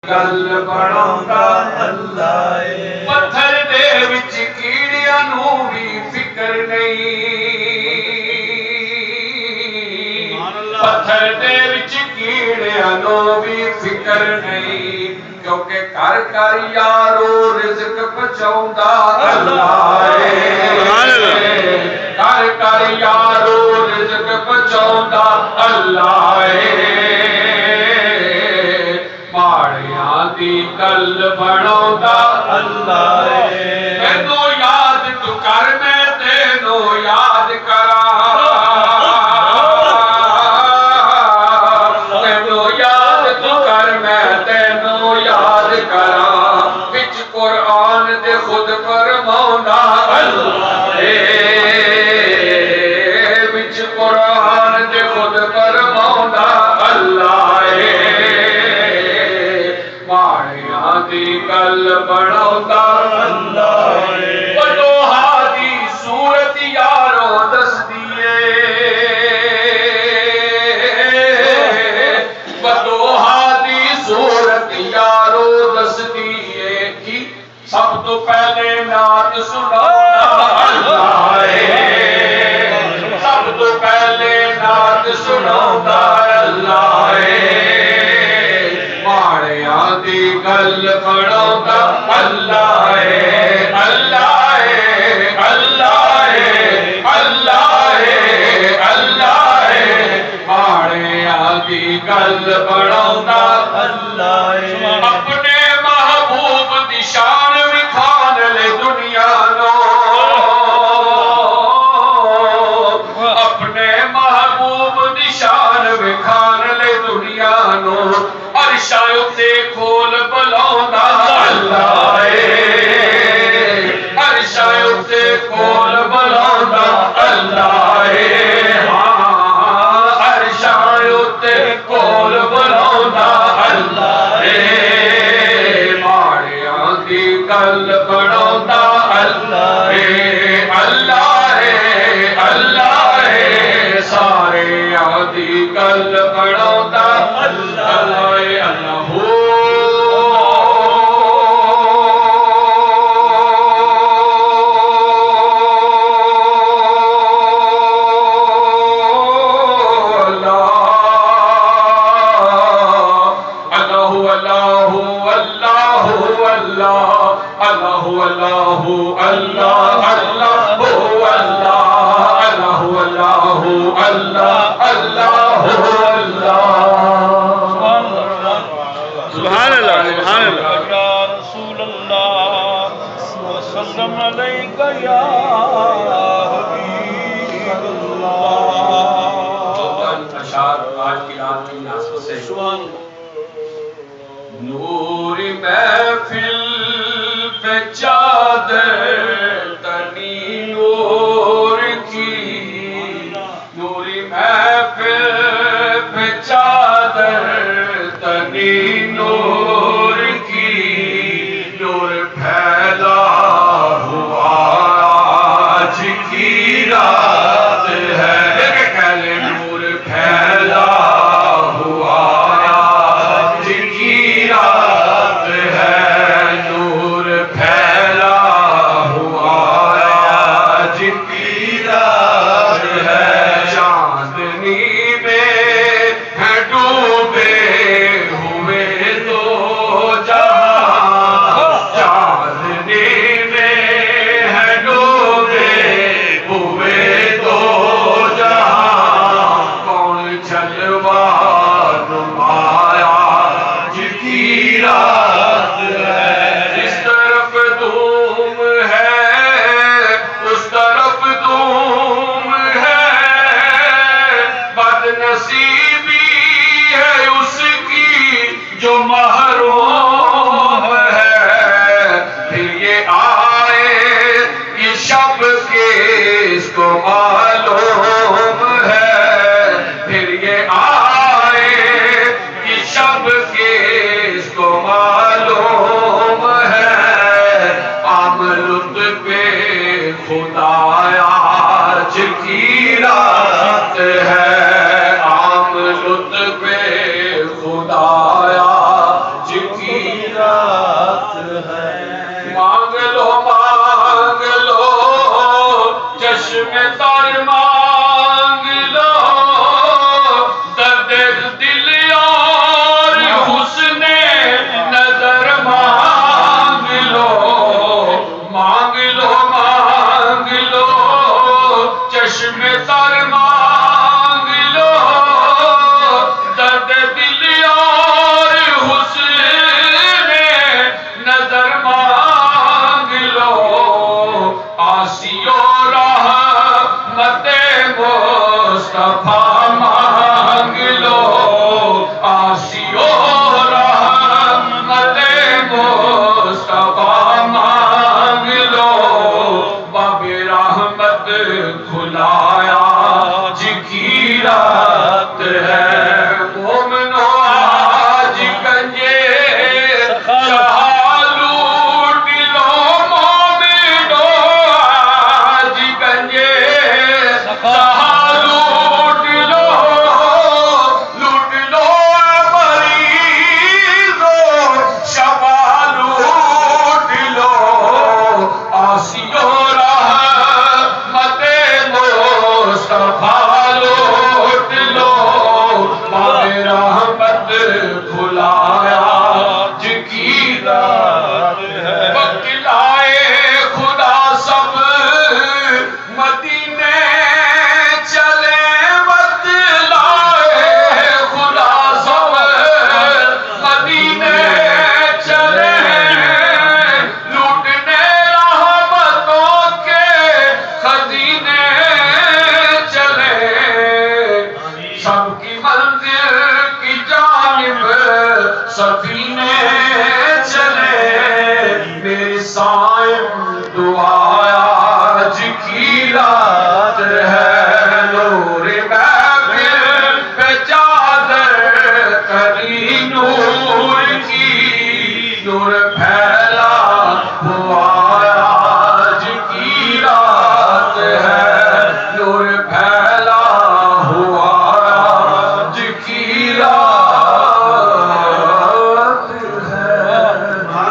گل بناوندا اللہ ہے پتھر دے وچ کیڑیاں نوں بھی فکر نہیں پتھر دے وچ کیڑیاں نوں بھی فکر نہیں کیونکہ کر کر یارو رزق پہنچاوندا اللہ ہے کر کر یارو رزق پہنچاوندا اللہ ہے ماڑیاں دی گل بناوندا اللہ ہے مینوں یاد تو کر میں تینوں یاد کراں مینوں یاد تو کر میں تینوں یاد کراں وچ قرآن دے خود فرماوندا اللہ ہے وچ قرآن دے خود فرماوندا اللہ ہے ماڑیاں دی گل بناوندا اللہ ہے بدوہا دی صورت یارو دس دیے بدوہا دی صورت یارو دس دیے کی سب تو پہلے نعت سناوندا اللہ ہے سب تو پہلے نعت سناوندا اللہ ہے ماڑیاں دی گل بناوندا اللہ ہے اللہ ہے اللہ ہے اللہ ہے اللہ ہے ماڑیاں دی گل بناوندا اللہ ہے اپنے محبوب دی شان وکھان لے دنیا نو اپنے محبوب دی شان وکھان لے دنیا نو عرشاں اُتے کھول بلاوندا اللہ ہے عرشاں اُتے کھول بلاوندا اللہ ہے عرشاں اُتے کھول بلاوندا اللہ ہے ماڑیاں دی گل بناوندا اللہ ہے اللہ ہے اللہ ہے سارے دی گل بناوندا اللہ ہے اللہ نور محفل پہ چادر تنی نور کی نوری محفل پہ چادر تنی نور کی نور پھیلا ہوا آج کی رات ہے نور پھیلا ہوا آج کی رات ہے نور پھیلا ہوا آج کی رات ہے چاندنی میں ہے ڈوبے ہوئے دو جہاں چاندنی میں ہے ڈوبے ہوئے دو جہاں کون جلوہ نمایا آج کی رات ہے اس طرف دھوم ہے اس طرف دھوم ہے بد نصیبی ہے اس کی جو محروم ہے پھر یہ آئے یہ شب کے اس کو معلوم ہے پھر یہ آئے یہ شب کے اس کو معلوم ہے عام لطف خدا آج کی رات ہے عام لطف خدا آج کی نظر مانگ لو درد دل اور حسن نظر مانگ لو مانگ لو مانگ لو چشم تر مانگ لو درد دل اور حسن نظر مانگ لو آسیو رحمت مصطفیٰ مانگ لو آسیو رحمت مصطفیٰ مانگ لو باب رحمت کھلایا کی رات ہے مومنو آج گنجے شاہ لوٹ لو مومنو آج گنجے شاہ لوٹ لو مریضو شفا لوٹ لو آسیو رحمت مصطفیٰ لوٹ لو باب رحمت کھلایا کی رات ہے بتلائے خدا سب مدینے چلے بتلائے خدا سب مدینے چلے لوٹنے رحمتوں کے خزینے چلے سب کی منزل کی جانب سفینے چلے میرے صاحب دعا آج کی رات ہے نور محفل پہ چادر کری نور کی نور